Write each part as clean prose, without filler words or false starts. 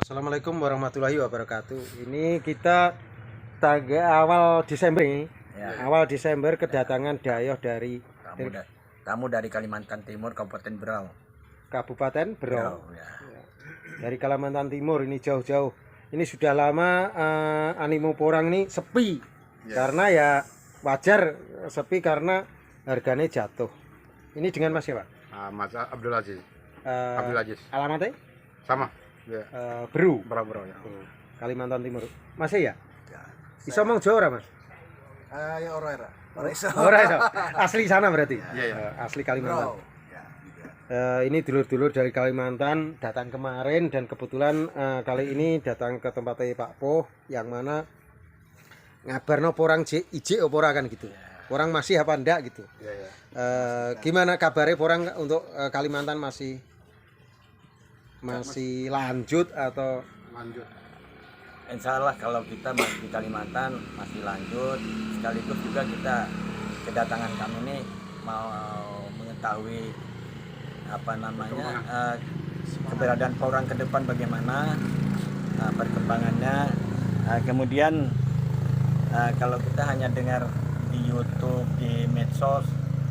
Assalamualaikum warahmatullahi wabarakatuh. Ini kita tanggal awal Desember ini. Ya, Awal Desember kedatangan Dayoh dari tamu dari Kalimantan Timur, Kabupaten Berau. Kabupaten Berau. Ya. Dari Kalimantan Timur ini jauh-jauh. Ini sudah lama animo porang ini sepi. Karena ya wajar sepi karena harganya jatuh. Ini dengan Mas siapa? Mas Abdul Aziz. Abdul Aziz. Alamatnya? Sama. Ya. Beru. Berau ya. Kalimantan Timur. Masih ya? Ya. Bisa ngomong Jawa ora, Mas? Ya ora iso. Ora iso. Asli sana berarti. Iya. Asli Kalimantan. Ya, gitu. Ini dulur-dulur dari Kalimantan datang kemarin dan kebetulan kali ini datang ke tempatnya Pak Poh yang mana ngabarno porang ijik apa ora kan gitu. Porang masih apa enggak gitu. Iya. Gimana kabarnya porang untuk Kalimantan masih lanjut atau Lanjut. Insya Allah kalau kita di Kalimantan masih lanjut, sekaligus juga kita kedatangan kami ini mau mengetahui keberadaan porang ke depan bagaimana perkembangannya. Kemudian kalau kita hanya dengar di YouTube, di medsos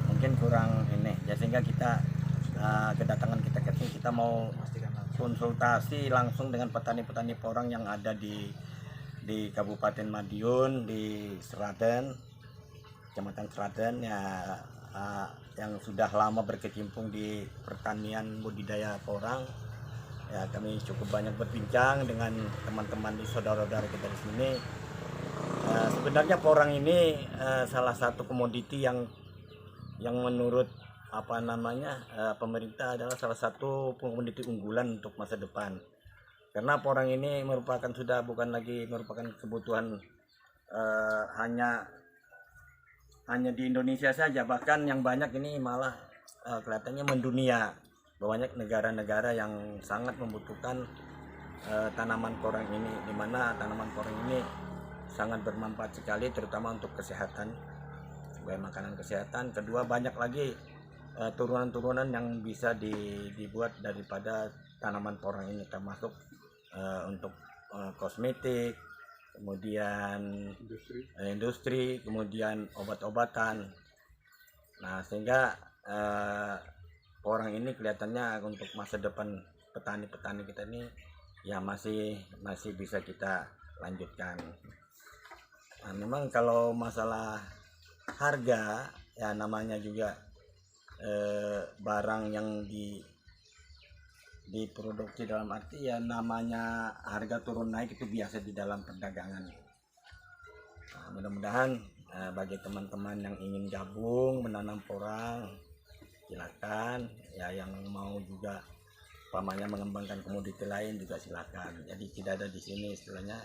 mungkin kurang ini ya, sehingga kita kedatangan kita ke sini kita mau konsultasi langsung dengan petani-petani porang yang ada di Kabupaten Madiun, di Seraden, Kecamatan Seraden ya, yang sudah lama berkecimpung di pertanian budidaya porang. Ya, kami cukup banyak berbincang dengan teman-teman di saudara-saudara kita di sini. Sebenarnya porang ini salah satu komoditi yang menurut pemerintah adalah salah satu komoditi unggulan untuk masa depan, karena porang ini sudah bukan lagi merupakan kebutuhan hanya di Indonesia saja, bahkan yang banyak ini malah kelihatannya mendunia. Banyak negara-negara yang sangat membutuhkan tanaman porang ini, di mana tanaman porang ini sangat bermanfaat sekali, terutama untuk kesehatan, sebagai makanan kesehatan. Kedua, banyak lagi turunan-turunan yang bisa dibuat daripada tanaman porang ini, termasuk untuk kosmetik, kemudian industri, kemudian obat-obatan. Nah, sehingga porang ini kelihatannya untuk masa depan petani-petani kita ini ya masih bisa kita lanjutkan. Nah, memang kalau masalah harga ya namanya juga barang yang diproduksi, dalam arti ya namanya harga turun naik itu biasa di dalam perdagangan. Nah, mudah-mudahan bagi teman-teman yang ingin gabung menanam porang silakan, ya yang mau juga mengembangkan komoditi lain juga silakan. Jadi tidak ada di sini istilahnya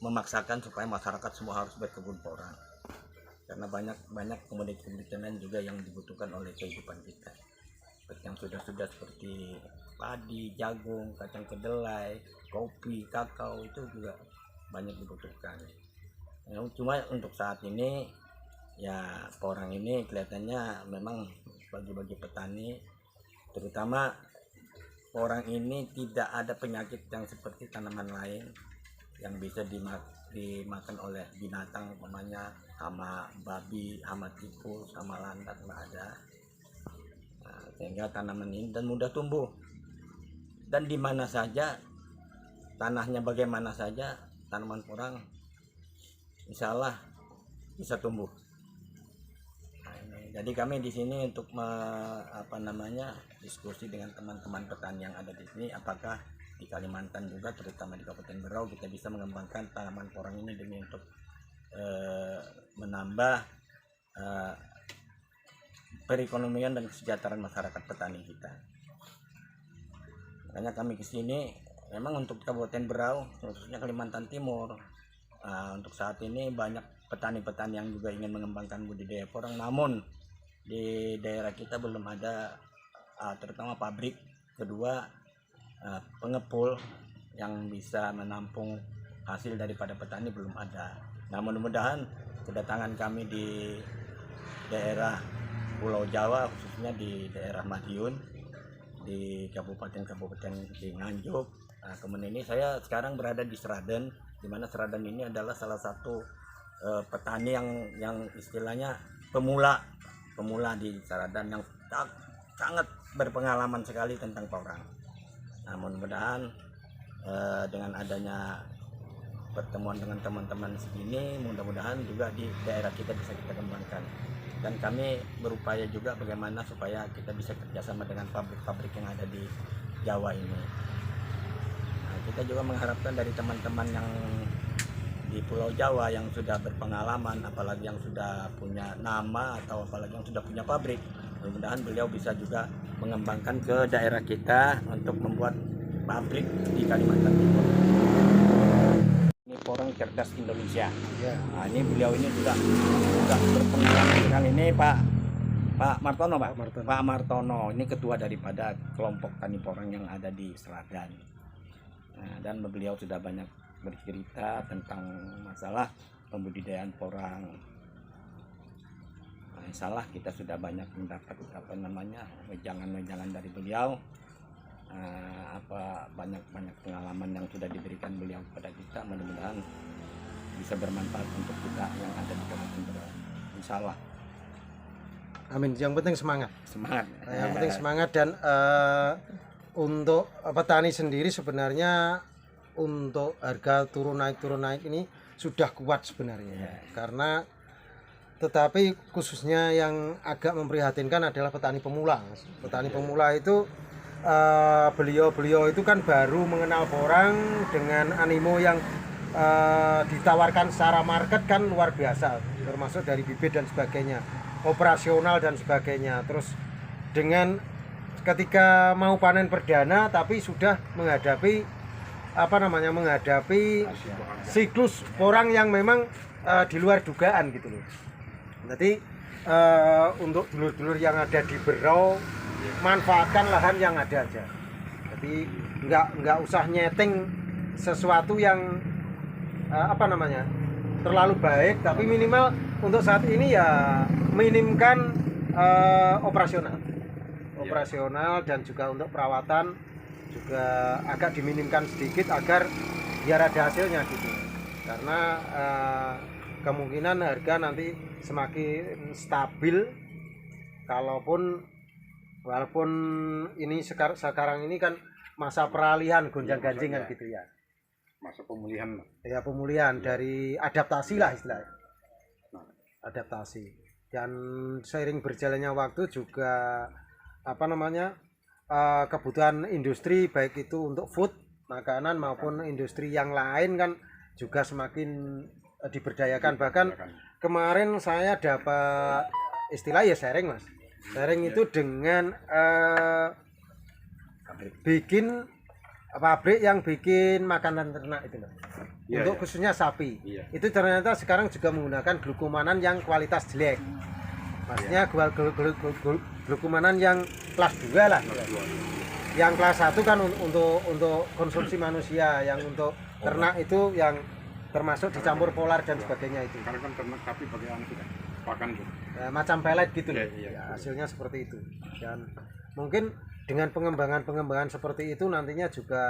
memaksakan supaya masyarakat semua harus berkebun porang, karena banyak komoditi lain juga yang dibutuhkan oleh kehidupan kita, yang sudah seperti padi, jagung, kacang kedelai, kopi, kakao, itu juga banyak dibutuhkan. Cuma untuk saat ini ya porang ini kelihatannya memang bagi petani, terutama porang ini tidak ada penyakit yang seperti tanaman lain yang bisa dimakan oleh binatang, umpamanya hama babi, hama tikus, hama landak, nggak ada. Nah, sehingga tanaman ini dan mudah tumbuh, dan di mana saja tanahnya, bagaimana saja tanaman porang insya Allah bisa tumbuh. Nah, jadi kami di sini untuk diskusi dengan teman-teman petani yang ada di sini, apakah di Kalimantan juga, terutama di Kabupaten Berau, kita bisa mengembangkan tanaman porang ini demi untuk menambah perekonomian dan kesejahteraan masyarakat petani kita. Makanya kami kesini memang untuk Kabupaten Berau, khususnya Kalimantan Timur. Untuk saat ini banyak petani-petani yang juga ingin mengembangkan budidaya porang, namun di daerah kita belum ada terutama pabrik. Kedua, pengepul yang bisa menampung hasil daripada petani belum ada. Nah, mudah-mudahan kedatangan kami di daerah Pulau Jawa, khususnya di daerah Madiun, di kabupaten-kabupaten di Nganjuk. Nah, kemudian ini saya sekarang berada di Seraden, di mana Seraden ini adalah salah satu petani yang istilahnya pemula di Seraden yang sangat berpengalaman sekali tentang porang. Nah, mudah-mudahan dengan adanya pertemuan dengan teman-teman segini, mudah-mudahan juga di daerah kita bisa kita kembangkan. Dan kami berupaya juga bagaimana supaya kita bisa kerjasama dengan pabrik-pabrik yang ada di Jawa ini. Nah, kita juga mengharapkan dari teman-teman yang di Pulau Jawa yang sudah berpengalaman, apalagi yang sudah punya nama atau apalagi yang sudah punya pabrik, mudah-mudahan beliau bisa juga mengembangkan ke daerah kita untuk membuat pabrik di Kalimantan Timur. Ini porang cerdas Indonesia. Ya. Nah, ini beliau ini juga berpengalaman sekali. Ini Pak Martono, Pak. Pak Martono ini ketua daripada kelompok tani porang yang ada di Seradan. Nah, dan beliau sudah banyak bercerita tentang masalah pembudidayaan porang. Nah, insyaallah kita sudah banyak mendapat wejangan-wejangan dari beliau. Banyak pengalaman yang sudah diberikan beliau kepada kita, mudah-mudahan bisa bermanfaat untuk kita yang ada di Kabupaten Berau. Insyaallah. Amin. Yang penting semangat. Yang penting semangat. Dan untuk petani sendiri sebenarnya untuk harga turun naik ini sudah kuat sebenarnya. Karena tetapi khususnya yang agak memprihatinkan adalah petani pemula. Petani pemula itu beliau itu kan baru mengenal porang dengan animo yang ditawarkan secara market kan luar biasa, termasuk dari bibit dan sebagainya, operasional dan sebagainya. Terus dengan ketika mau panen perdana tapi sudah menghadapi siklus porang yang memang di luar dugaan gitu loh. Jadi untuk dulur-dulur yang ada di Berau, manfaatkan lahan yang ada aja. Jadi nggak usah nyeting sesuatu yang terlalu baik, tapi minimal untuk saat ini ya minimkan operasional dan juga untuk perawatan juga agak diminimkan sedikit agar biar ada hasilnya gitu. Karena kemungkinan harga nanti semakin stabil walaupun ini sekarang ini kan masa peralihan gonjang-ganjing kan gitu ya. Masa pemulihan. Ya pemulihan dari adaptasi lah istilahnya. Adaptasi. Dan seiring berjalannya waktu juga kebutuhan industri baik itu untuk food, makanan maupun industri yang lain kan juga semakin diberdayakan. Bahkan kemarin saya dapat istilah ya sharing, Mas. Sharing itu dengan bikin pabrik yang bikin makanan ternak itu loh. Untuk khususnya sapi. Itu ternyata sekarang juga menggunakan glukomanan yang kualitas jelek. Maksudnya glukomanan yang kelas 2 lah. Yang kelas 1 kan untuk konsumsi manusia, yang untuk ternak itu yang termasuk dicampur polar dan sebagainya itu. Karena kan ternak sapi pakai pakan tuh. Macam pelet gitu loh. Ya, hasilnya seperti itu. Dan mungkin dengan pengembangan seperti itu nantinya juga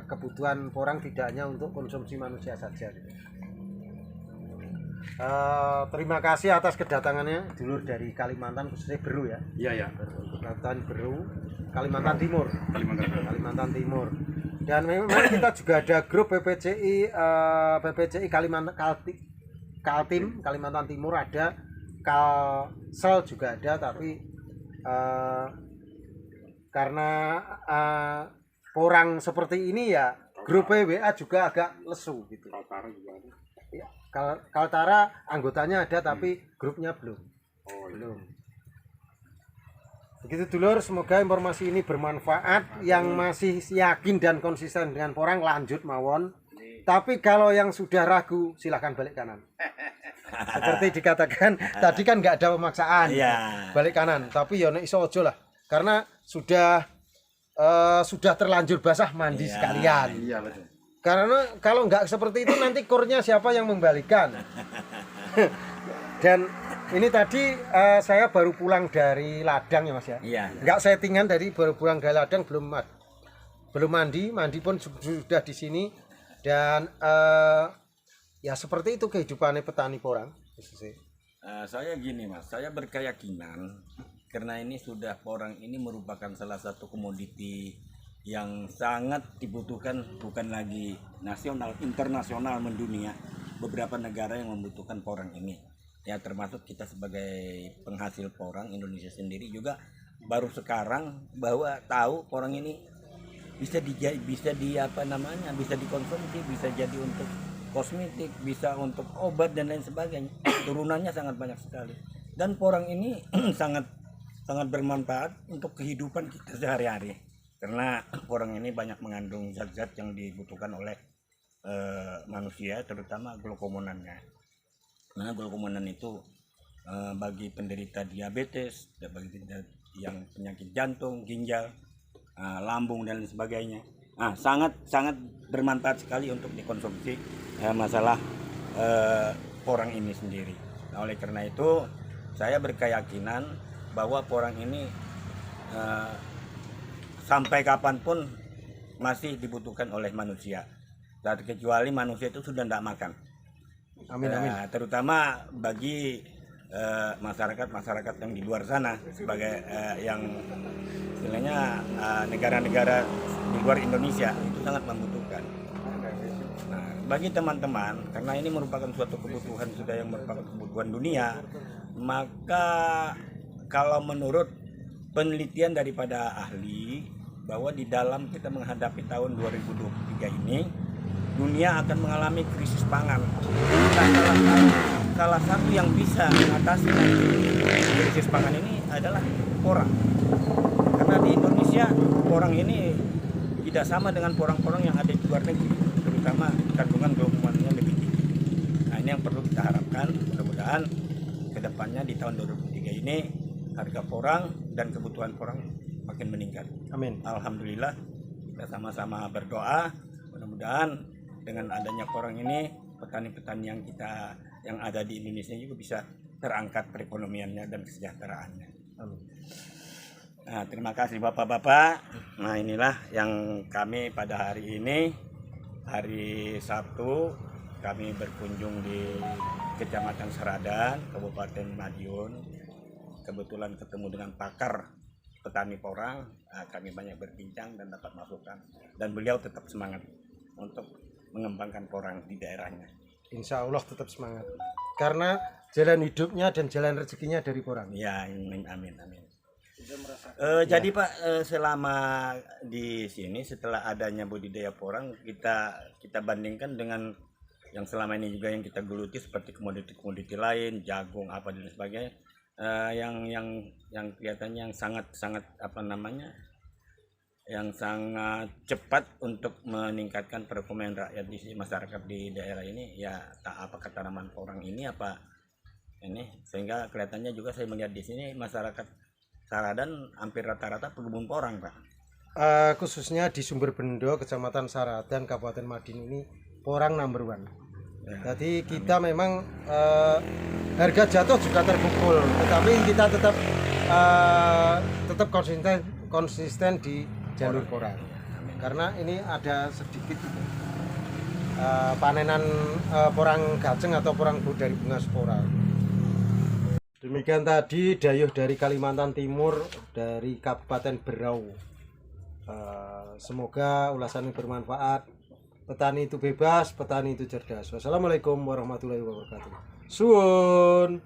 kebutuhan porang tidak hanya untuk konsumsi manusia saja gitu. Terima kasih atas kedatangannya dulur dari Kalimantan, khususnya Berau ya. Iya. Kalimantan Berau, Kalimantan Timur. Dan memang kita juga ada grup PPCI Kaltim Kalimantan Timur ada, Kalsel juga ada, tapi karena porang seperti ini ya grup WA juga agak lesu gitu. Kaltara juga ada. Ya, Kaltara anggotanya ada tapi grupnya belum. Belum. Begitu dulur, semoga informasi ini bermanfaat. Yang masih yakin dan konsisten dengan porang lanjut mawon. Tapi kalau yang sudah ragu silahkan balik kanan. Seperti dikatakan tadi kan nggak ada pemaksaan. Balik kanan, tapi ya nek iso aja lah. Karena sudah terlanjur basah mandi sekalian. Iya betul. Karena kalau nggak seperti itu nanti kurnya siapa yang membalikan. Dan Ini tadi saya baru pulang dari ladang ya Mas ya. Iya. Enggak settingan dari baru pulang dari ladang, belum mandi pun sudah di sini dan ya seperti itu kehidupannya petani porang. Saya gini Mas, saya berkeyakinan karena ini sudah porang ini merupakan salah satu komoditi yang sangat dibutuhkan, bukan lagi nasional, internasional, mendunia. Beberapa negara yang membutuhkan porang ini. Ya termasuk kita sebagai penghasil porang, Indonesia sendiri juga baru sekarang bahwa tahu porang ini bisa dikonsumsi, bisa jadi untuk kosmetik, bisa untuk obat dan lain sebagainya. Turunannya sangat banyak sekali. Dan porang ini sangat bermanfaat untuk kehidupan kita sehari-hari. Karena porang ini banyak mengandung zat-zat yang dibutuhkan oleh manusia, terutama glukomonannya. Nah, glukomonan itu bagi penderita diabetes, bagi yang penyakit jantung, ginjal, lambung dan lain sebagainya. Nah, sangat bermanfaat sekali untuk dikonsumsi masalah porang ini sendiri. Nah, oleh karena itu saya berkeyakinan bahwa porang ini sampai kapanpun masih dibutuhkan oleh manusia. Dan kecuali manusia itu sudah tidak makan. Amin. Terutama bagi masyarakat yang di luar sana, sebagai yang istilahnya negara-negara di luar Indonesia itu sangat membutuhkan. Nah, bagi teman-teman, karena ini merupakan suatu kebutuhan yang merupakan kebutuhan dunia, maka kalau menurut penelitian daripada ahli bahwa di dalam kita menghadapi tahun 2023 ini dunia akan mengalami krisis pangan. Salah satu yang bisa mengatasi krisis pangan ini adalah porang. Karena di Indonesia porang ini tidak sama dengan porang-porang yang ada di luar negeri, terutama kandungan glukomonannya lebih tinggi. Nah, ini yang perlu kita harapkan, mudah-mudahan kedepannya di tahun 2023 ini harga porang dan kebutuhan porang makin meningkat. Amin. Alhamdulillah, kita sama-sama berdoa mudah-mudahan dengan adanya porang ini petani-petani yang ada di Indonesia juga bisa terangkat perekonomiannya dan kesejahteraannya. Amin. Nah, terima kasih Bapak-bapak. Nah, inilah yang kami pada hari ini, hari Sabtu, kami berkunjung di Kecamatan Seradan, Kabupaten Madiun. Kebetulan ketemu dengan pakar petani porang. Nah, kami banyak berbincang dan dapat masukan. Dan beliau tetap semangat untuk mengembangkan porang di daerahnya. Insya Allah tetap semangat. Karena jalan hidupnya dan jalan rezekinya dari porang. Ya, amin. Jadi Pak, selama di sini setelah adanya budidaya porang, kita bandingkan dengan yang selama ini juga yang kita geluti seperti komoditi lain, jagung apa dan sebagainya, yang kelihatannya yang sangat yang sangat cepat untuk meningkatkan perekonomian rakyat di masyarakat di daerah ini, ya apakah tanaman porang ini apa ini, sehingga kelihatannya juga saya melihat di sini masyarakat Saradan hampir rata-rata pekebun porang, Pak. Khususnya di Sumberbendo, Kecamatan Saradan, Kabupaten Madiun ini porang number one. Ya, jadi kita memang harga jatuh juga terpukul, tetapi kita tetap konsisten di jalur porang. Karena ini ada sedikit panenan porang gajeng atau porang dari bunga spora. Demikian tadi dayuh dari Kalimantan Timur, dari Kabupaten Berau. Semoga ulasan ini bermanfaat. Petani itu bebas, petani itu cerdas. Wassalamualaikum warahmatullahi wabarakatuh. Suwun.